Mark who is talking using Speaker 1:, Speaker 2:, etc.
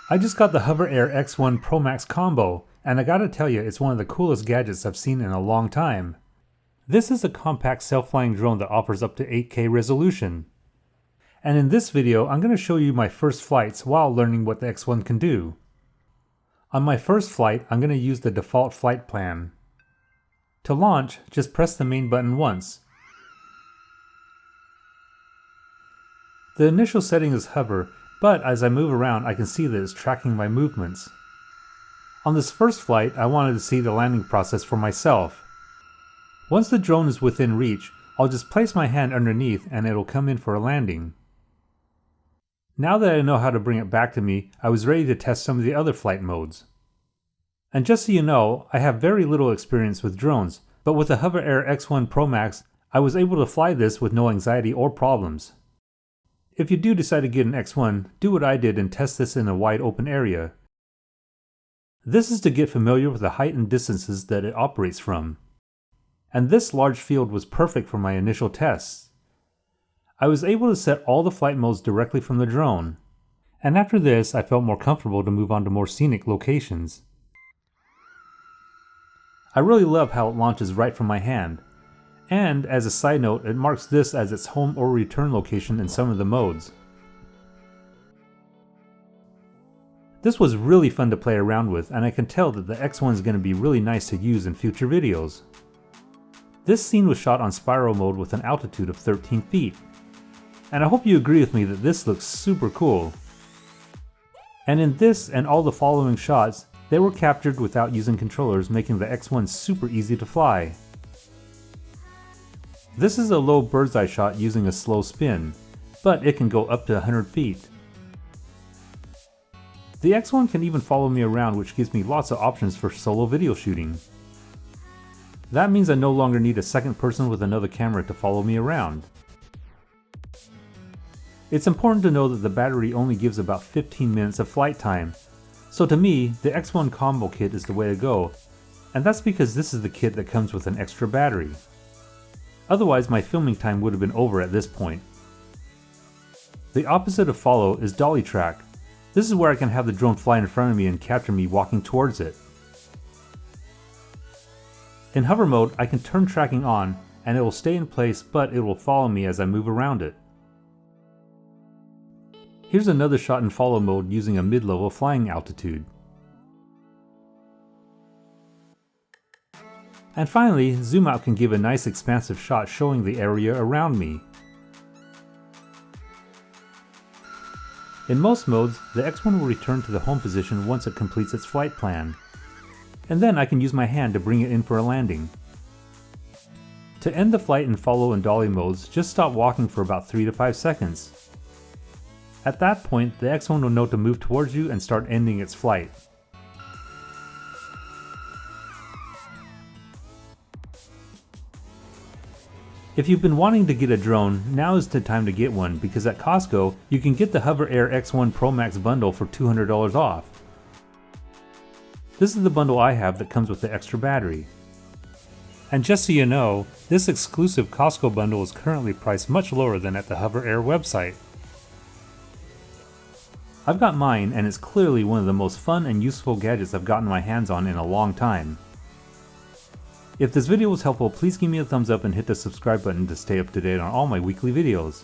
Speaker 1: I just got the HoverAir X1 Pro Max combo, and I gotta tell you, it's one of the coolest gadgets I've seen in a long time. This is a compact self-flying drone that offers up to 8K resolution. And in this video, I'm gonna show you my first flights while learning what the X1 can do. On my first flight, I'm gonna use the default flight plan. To launch, just press the main button once. The initial setting is hover, but as I move around I can see that it's tracking my movements. On this first flight, I wanted to see the landing process for myself. Once the drone is within reach, I'll just place my hand underneath and it'll come in for a landing. Now that I know how to bring it back to me, I was ready to test some of the other flight modes. And just so you know, I have very little experience with drones, but with the HoverAir X1 Pro Max, I was able to fly this with no anxiety or problems. If you do decide to get an X1, do what I did and test this in a wide open area. This is to get familiar with the height and distances that it operates from. And this large field was perfect for my initial tests. I was able to set all the flight modes directly from the drone. And after this, I felt more comfortable to move on to more scenic locations. I really love how it launches right from my hand. And as a side note, it marks this as its home or return location in some of the modes. This was really fun to play around with, and I can tell that the X1 is going to be really nice to use in future videos. This scene was shot on spiral mode with an altitude of 13 feet. And I hope you agree with me that this looks super cool. And in this and all the following shots, they were captured without using controllers, making the X1 super easy to fly. This is a low bird's eye shot using a slow spin, but it can go up to 100 feet. The X1 can even follow me around, which gives me lots of options for solo video shooting. That means I no longer need a second person with another camera to follow me around. It's important to know that the battery only gives about 15 minutes of flight time, so to me, the X1 combo kit is the way to go, and that's because this is the kit that comes with an extra battery. Otherwise, my filming time would have been over at this point. The opposite of follow is Dolly Track. This is where I can have the drone fly in front of me and capture me walking towards it. In hover mode, I can turn tracking on and it will stay in place, but it will follow me as I move around it. Here's another shot in follow mode using a mid-level flying altitude. And finally, zoom out can give a nice expansive shot showing the area around me. In most modes, the X1 will return to the home position once it completes its flight plan. And then I can use my hand to bring it in for a landing. To end the flight in follow and dolly modes, just stop walking for about 3 to 5 seconds. At that point, the X1 will know to move towards you and start ending its flight. If you've been wanting to get a drone, now is the time to get one, because at Costco, you can get the HoverAir X1 Pro Max bundle for $200 off. This is the bundle I have that comes with the extra battery. And just so you know, this exclusive Costco bundle is currently priced much lower than at the HoverAir website. I've got mine, and it's clearly one of the most fun and useful gadgets I've gotten my hands on in a long time. If this video was helpful, please give me a thumbs up and hit the subscribe button to stay up to date on all my weekly videos.